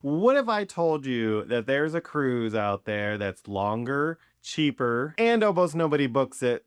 What if I told you that there's a cruise out there that's longer, cheaper, and almost nobody books it?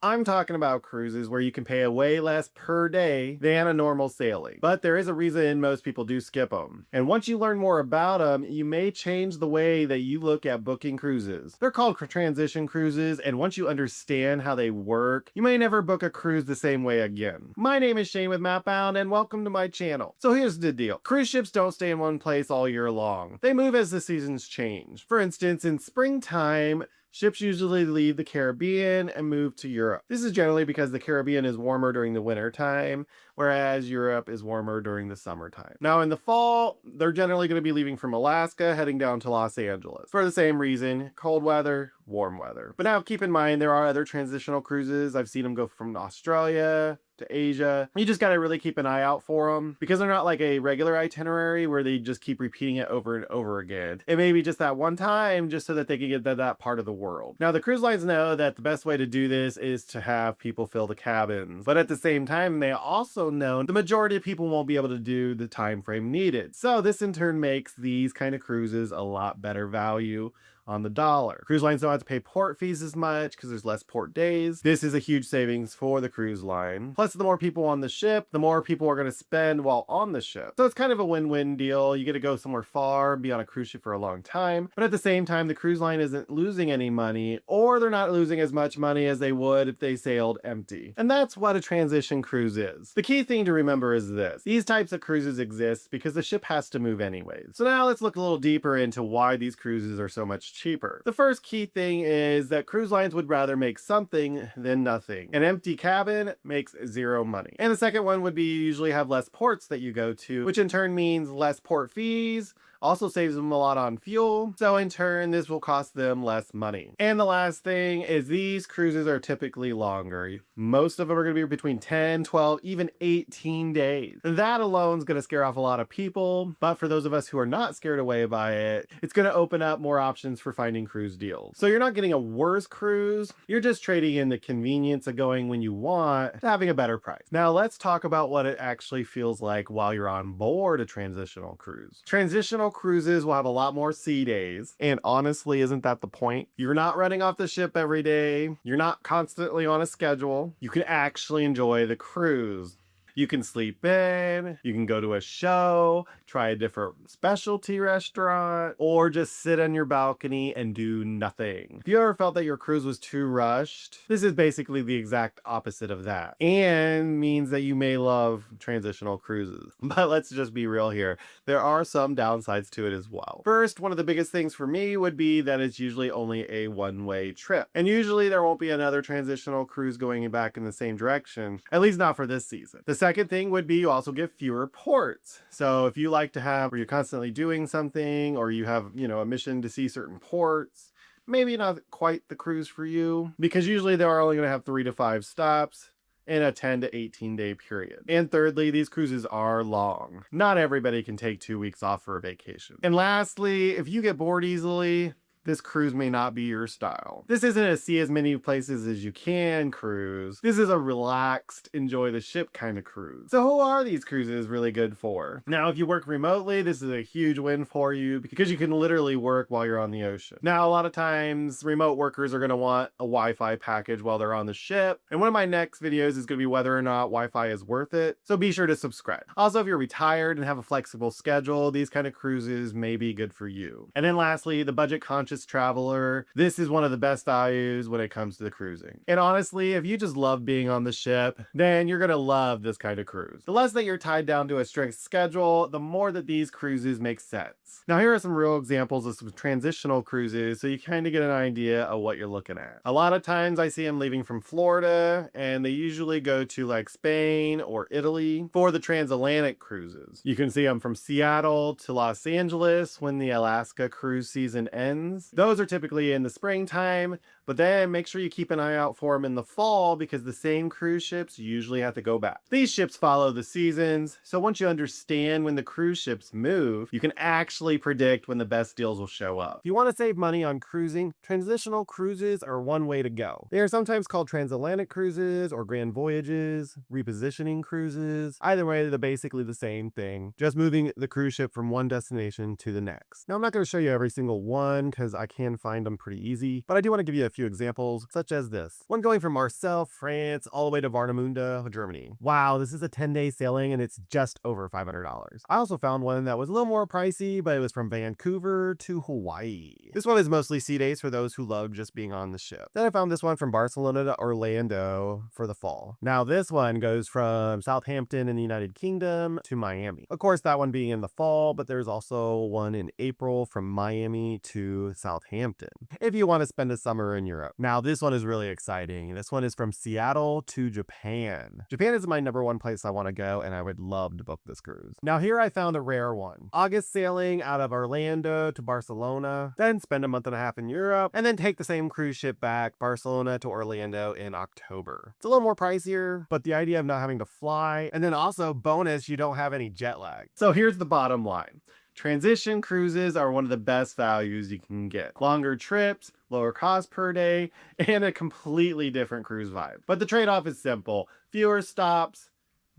I'm talking about cruises where you can pay way less per day than a normal sailing. But there is a reason most people do skip them. And once you learn more about them, you may change the way that you look at booking cruises. They're called transition cruises, and once you understand how they work, you may never book a cruise the same way again. My name is Shane with MapBound, and welcome to my channel. So here's the deal. Cruise ships don't stay in one place all year long. They move as the seasons change. For instance, in springtime, ships usually leave the Caribbean and move to Europe. This is generally because the Caribbean is warmer during the winter time, whereas Europe is warmer during the summertime. Now in the fall, they're generally going to be leaving from Alaska, heading down to Los Angeles. For the same reason, cold weather, warm weather. But now keep in mind, there are other transitional cruises. I've seen them go from Australia to Asia. You just got to really keep an eye out for them because they're not like a regular itinerary where they just keep repeating it over and over again. It may be just that one time just so that they can get to that part of the world. Now the cruise lines know that the best way to do this is to have people fill the cabins, but at the same time they also know the majority of people won't be able to do the time frame needed. So this in turn makes these kind of cruises a lot better value on the dollar. Cruise lines don't have to pay port fees as much because there's less port days. This is a huge savings for the cruise line. Plus, the more people on the ship, the more people are going to spend while on the ship. So it's kind of a win-win deal. You get to go somewhere far, be on a cruise ship for a long time, but at the same time, the cruise line isn't losing any money, or they're not losing as much money as they would if they sailed empty. And that's what a transition cruise is. The key thing to remember is this. These types of cruises exist because the ship has to move anyways. So now let's look a little deeper into why these cruises are so much cheaper. The first key thing is that cruise lines would rather make something than nothing. An empty cabin makes zero money. And the second one would be you usually have less ports that you go to, which in turn means less port fees, also saves them a lot on fuel. So in turn, this will cost them less money. And the last thing is these cruises are typically longer. Most of them are going to be between 10, 12, even 18 days. That alone is going to scare off a lot of people. But for those of us who are not scared away by it, it's going to open up more options for finding cruise deals. So you're not getting a worse cruise. You're just trading in the convenience of going when you want to having a better price. Now let's talk about what it actually feels like while you're on board a transitional cruise. Transitional cruises will have a lot more sea days, and honestly, isn't that the point? You're not running off the ship every day. You're not constantly on a schedule. You can actually enjoy the cruise. You can sleep in, you can go to a show, try a different specialty restaurant, or just sit on your balcony and do nothing. If you ever felt that your cruise was too rushed, this is basically the exact opposite of that, and means that you may love transitional cruises. But let's just be real here. There are some downsides to it as well. First, one of the biggest things for me would be that it's usually only a one-way trip. And usually there won't be another transitional cruise going back in the same direction, at least not for this season. The second thing would be you also get fewer ports. So if you like to have, or you're constantly doing something, or you have, a mission to see certain ports, maybe not quite the cruise for you, because usually they are only going to have 3 to 5 stops in a 10 to 18 day period. And thirdly, these cruises are long. Not everybody can take 2 weeks off for a vacation. And lastly, if you get bored easily, this cruise may not be your style. This isn't a see as many places as you can cruise. This is a relaxed, enjoy the ship kind of cruise. So who are these cruises really good for? Now, if you work remotely, this is a huge win for you because you can literally work while you're on the ocean. Now, a lot of times remote workers are going to want a Wi-Fi package while they're on the ship. And one of my next videos is going to be whether or not Wi-Fi is worth it. So be sure to subscribe. Also, if you're retired and have a flexible schedule, these kind of cruises may be good for you. And then lastly, the budget conscious traveler. This is one of the best values when it comes to the cruising. And honestly, if you just love being on the ship, then you're going to love this kind of cruise. The less that you're tied down to a strict schedule, the more that these cruises make sense. Now, here are some real examples of some transitional cruises so you kind of get an idea of what you're looking at. A lot of times I see them leaving from Florida, and they usually go to like Spain or Italy for the transatlantic cruises. You can see them from Seattle to Los Angeles when the Alaska cruise season ends. Those are typically in the springtime, But then make sure you keep an eye out for them in the fall because the same cruise ships usually have to go back. These ships follow the seasons, so once you understand when the cruise ships move, you can actually predict when the best deals will show up. If you want to save money on cruising, transitional cruises are one way to go. They are sometimes called transatlantic cruises or grand voyages, repositioning cruises. Either way, they're basically the same thing, just moving the cruise ship from one destination to the next. Now, I'm not going to show you every single one because I can find them pretty easy, but I do want to give you a few examples, such as this. One going from Marseille, France, all the way to Warnemünde, Germany. Wow, this is a 10-day sailing and it's just over $500. I also found one that was a little more pricey, but it was from Vancouver to Hawaii. This one is mostly sea days for those who love just being on the ship. Then I found this one from Barcelona to Orlando for the fall. Now this one goes from Southampton in the United Kingdom to Miami. Of course, that one being in the fall, but there's also one in April from Miami to Southampton, if you want to spend a summer in Europe. Now this one is really exciting. This one is from Seattle to Japan. Japan is my #1 place I want to go, and I would love to book this cruise. Now here I found a rare one. August sailing out of Orlando to Barcelona, then spend a month and a half in Europe, and then take the same cruise ship back, Barcelona to Orlando in October. It's a little more pricier, but the idea of not having to fly, and then also bonus, you don't have any jet lag. So here's the bottom line. Transition cruises are one of the best values you can get. Longer trips, lower cost per day, and a completely different cruise vibe. But the trade-off is simple. Fewer stops,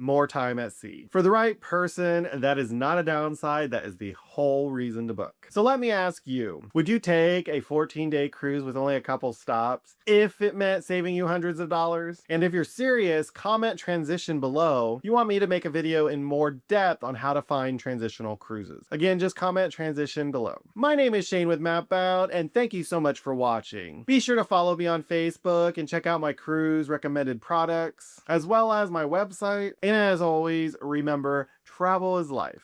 more time at sea. For the right person, that is not a downside. That is the whole reason to book. So let me ask you, would you take a 14-day cruise with only a couple stops if it meant saving you hundreds of dollars? And if you're serious, comment transition below. You want me to make a video in more depth on how to find transitional cruises. Again, just comment transition below. My name is Shane with MapBound, and thank you so much for watching. Be sure to follow me on Facebook and check out my cruise recommended products, as well as my website. And as always, remember, travel is life.